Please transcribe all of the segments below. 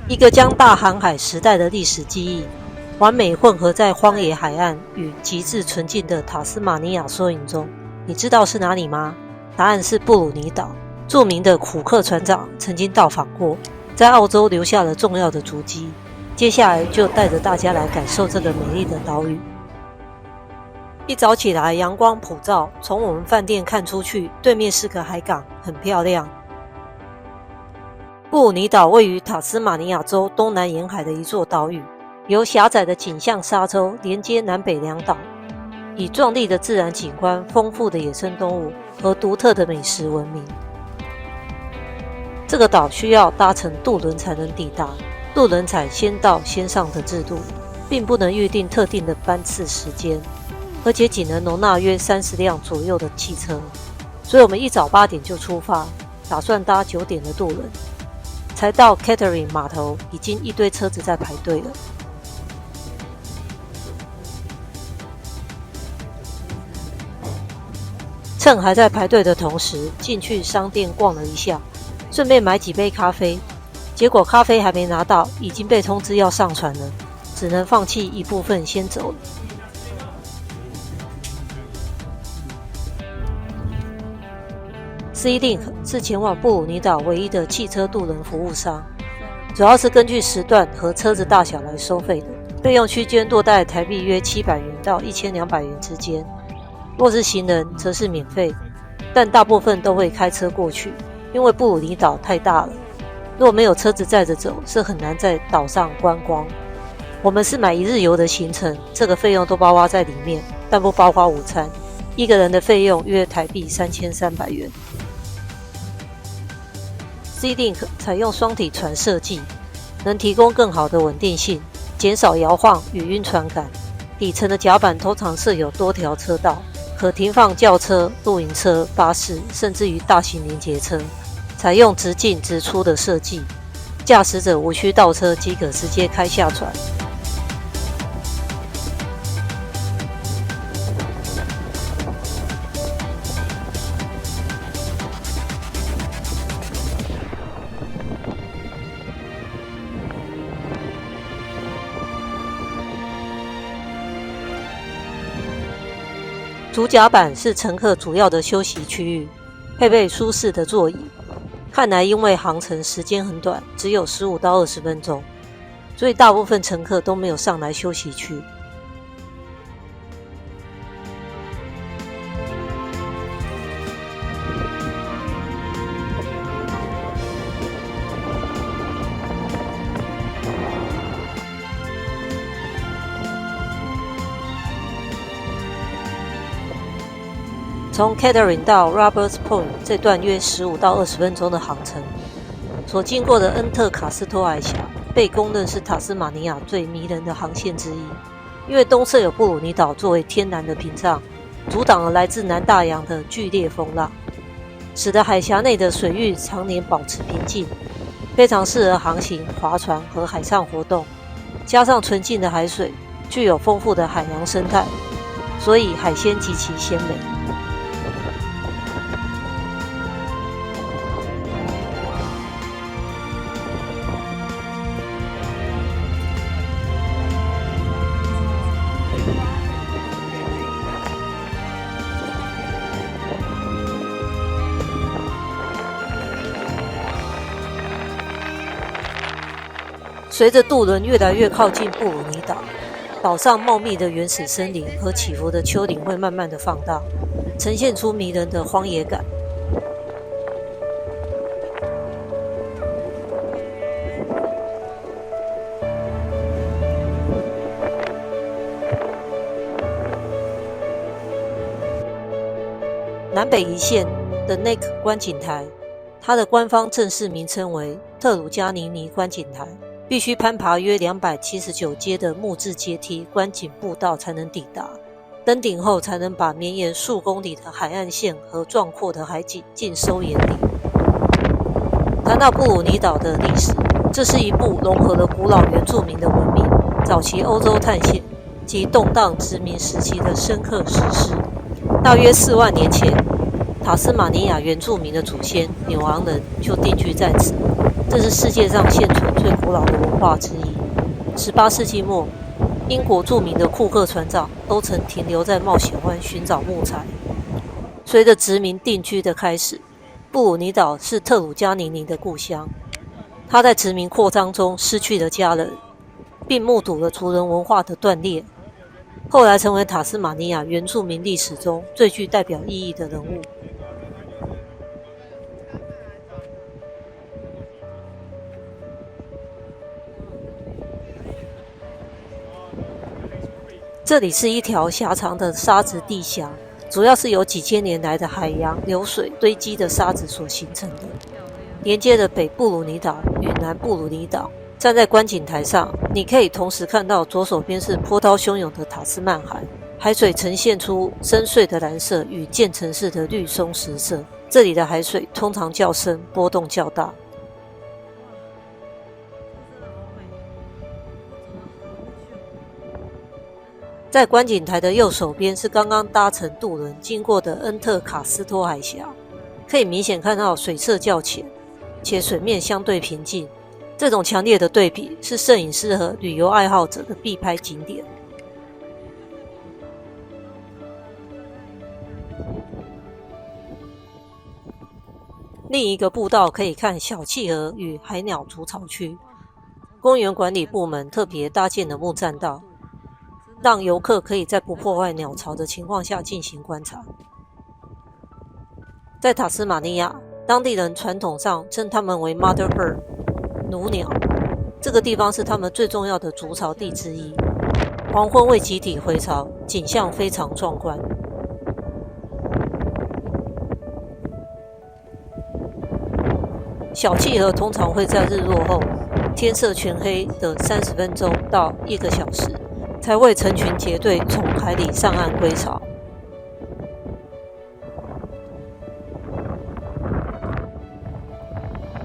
一个将大航海时代的历史记忆完美混合在荒野海岸与极致纯净的塔斯马尼亚缩影中。你知道是哪里吗？答案是布鲁尼岛。著名的苦克船长曾经到访过，在澳洲留下了重要的足迹。接下来就带着大家来感受这个美丽的岛屿。一早起来，阳光普照，从我们饭店看出去，对面是个海港，很漂亮。布鲁尼岛位于塔斯马尼亚州东南沿海的一座岛屿，由狭窄的景象沙洲连接南北两岛，以壮丽的自然景观、丰富的野生动物和独特的美食闻名。这个岛需要搭乘渡轮才能抵达，渡轮采先到先上的制度，并不能预定特定的班次时间，而且仅能容纳约30辆左右的汽车，所以我们一早8点就出发，打算搭9点的渡轮。才到 Catherine 码头，已经一堆车子在排队了。趁还在排队的同时，进去商店逛了一下，顺便买几杯咖啡。结果咖啡还没拿到，已经被通知要上船了，只能放弃一部分先走了。SeaLink 是前往布鲁尼岛唯一的汽车渡轮服务商，主要是根据时段和车子大小来收费的，费用区间多在台币约700元到1200元之间。若是行人则是免费，但大部分都会开车过去，因为布鲁尼岛太大了，若没有车子载着走，是很难在岛上观光。我们是买1日游的行程，这个费用都包括在里面，但不包括午餐，一个人的费用约台币3300元。SeaLink 采用双体船设计，能提供更好的稳定性，减少摇晃与晕船感。底层的甲板通常设有多条车道，可停放轿车、露营车、巴士，甚至于大型连结车。采用直进直出的设计，驾驶者无需倒车即可直接开下船。主甲板是乘客主要的休息区域，配备舒适的座椅。看来因为航程时间很短，只有15到20分钟，所以大部分乘客都没有上来休息区。从 Catherine 到 Roberts Point 这段约15到20分钟的航程，所经过的恩特卡斯托海峡被公认是塔斯马尼亚最迷人的航线之一，因为东侧有布鲁尼岛作为天然的屏障，阻挡了来自南大洋的剧烈风浪，使得海峡内的水域常年保持平静，非常适合航行、划船和海上活动。加上纯净的海水，具有丰富的海洋生态，所以海鲜极其鲜美。随着渡轮越来越靠近布鲁尼岛，岛上茂密的原始森林和起伏的丘陵会慢慢的放大，呈现出迷人的荒野感。南北一线的 Neck 观景台，它的官方正式名称为特鲁加尼尼观景台。必须攀爬约279阶的木质阶梯观景步道才能抵达，登顶后才能把绵延数公里的海岸线和壮阔的海景尽收眼里。谈到布鲁尼岛的历史，这是一部融合了古老原住民的文明、早期欧洲探险及动荡殖民时期的深刻史诗。大约4万年前，塔斯马尼亚原住民的祖先纽昂人就定居在此。这是世界上现存最古老的文化之一。18世纪末，英国著名的库克船长都曾停留在冒险湾寻找木材。随着殖民定居的开始，布鲁尼岛是特鲁加尼尼的故乡。他在殖民扩张中失去了家人，并目睹了族人文化的断裂，后来成为塔斯马尼亚原住民历史中最具代表意义的人物。这里是一条狭长的沙质地峡，主要是由几千年来的海洋流水堆积的沙子所形成的，连接着北布鲁尼岛与南布鲁尼岛。站在观景台上，你可以同时看到左手边是波涛汹涌的塔斯曼海，海水呈现出深邃的蓝色与渐层式的绿松石色。这里的海水通常较深，波动较大。在观景台的右手边是刚刚搭乘渡轮经过的恩特卡斯托海峡，可以明显看到水色较浅，且水面相对平静。这种强烈的对比是摄影师和旅游爱好者的必拍景点。另一个步道可以看小企鹅与海鸟筑巢区。公园管理部门特别搭建了木栈道，让游客可以在不破坏鸟巢的情况下进行观察。在塔斯马尼亚，当地人传统上称它们为 Mother Bird 母鸟，这个地方是他们最重要的筑巢地之一。黄昏为集体回巢，景象非常壮观。小企鹅通常会在日落后，天色全黑的30分钟到1个小时，才会成群结队从海里上岸归巢。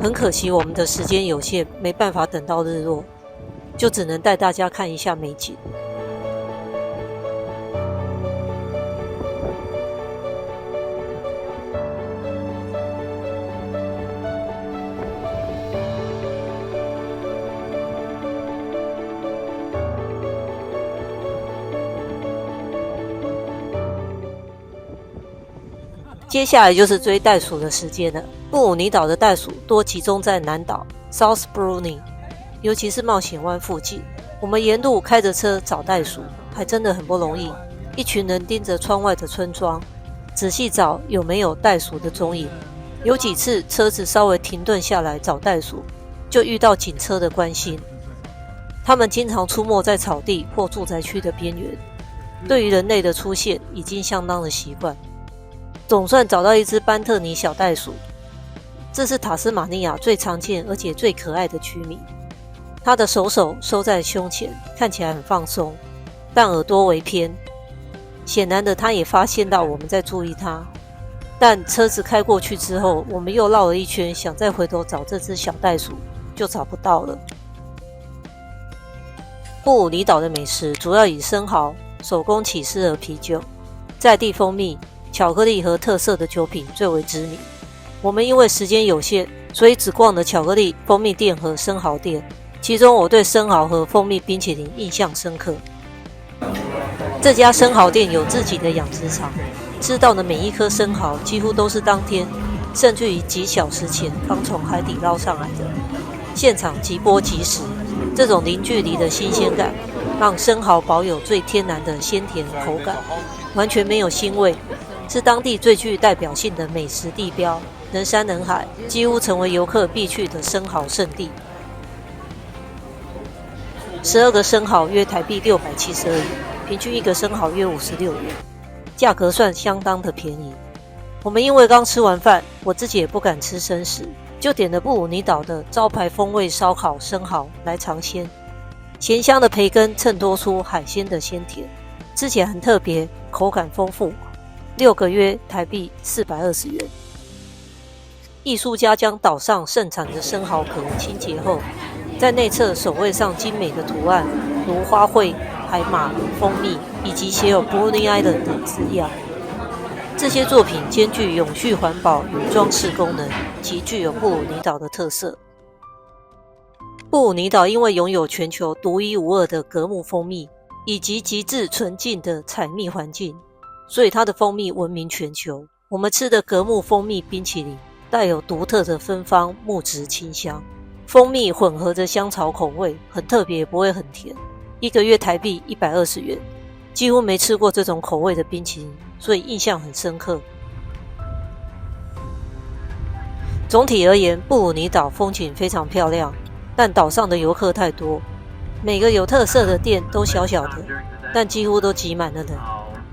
很可惜我们的时间有限，没办法等到日落，就只能带大家看一下美景。接下来就是追袋鼠的时间了。布鲁尼岛的袋鼠多集中在南岛 South Bruni， 尤其是冒险湾附近。我们沿路开着车找袋鼠，还真的很不容易。一群人盯着窗外的村庄，仔细找有没有袋鼠的踪影。有几次车子稍微停顿下来找袋鼠，就遇到警车的关心。他们经常出没在草地或住宅区的边缘，对于人类的出现已经相当的习惯。总算找到一只班特尼小袋鼠，这是塔斯马尼亚最常见而且最可爱的居民。它的手收在胸前，看起来很放松，但耳朵微偏。显然的，它也发现到我们在注意它。但车子开过去之后，我们又绕了一圈，想再回头找这只小袋鼠，就找不到了。布鲁尼岛的美食主要以生蚝、手工起司和啤酒、在地蜂蜜、巧克力和特色的酒品最为知名。我们因为时间有限，所以只逛了巧克力、蜂蜜店和生蚝店。其中我对生蚝和蜂蜜冰淇淋印象深刻。这家生蚝店有自己的养殖场，吃到的每一颗生蚝几乎都是当天，甚至于几小时前刚从海底捞上来的，现场即剥即食。这种零距离的新鲜感，让生蚝保有最天然的鲜甜口感，完全没有腥味，是当地最具代表性的美食地标。人山人海，几乎成为游客必去的生蚝圣地。12个生蚝约台币672元，平均一个生蚝约56元，价格算相当的便宜。我们因为刚吃完饭，我自己也不敢吃生食，就点了布鲁尼岛的招牌风味烧烤生蚝来尝鲜。咸香的培根衬托出海鲜的鲜甜，吃起来很特别，口感丰富。6个约台币420元。艺术家将岛上盛产的生蚝壳清洁后，在内侧手绘上精美的图案，如花卉、海马、蜂蜜，以及写有 Bruni Island 的字样。这些作品兼具永续环保与装饰功能，极具有布鲁尼岛的特色。布鲁尼岛因为拥有全球独一无二的革木蜂蜜，以及极致纯净的采蜜环境，所以它的蜂蜜闻名全球。我们吃的革木蜂蜜冰淇淋带有独特的芬芳木质清香，蜂蜜混合着香草口味，很特别，不会很甜。1个月台币120元，几乎没吃过这种口味的冰淇淋，所以印象很深刻。总体而言，布鲁尼岛风景非常漂亮，但岛上的游客太多，每个有特色的店都小小的，但几乎都挤满了人。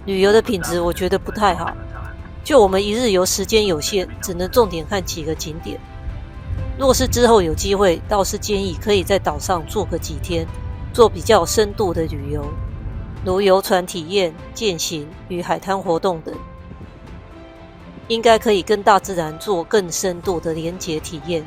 旅游的品质我觉得不太好，就我们1日游时间有限，只能重点看几个景点。若是之后有机会，倒是建议可以在岛上住个几天，做比较深度的旅游，如游船体验、健行与海滩活动等，应该可以跟大自然做更深度的连结体验。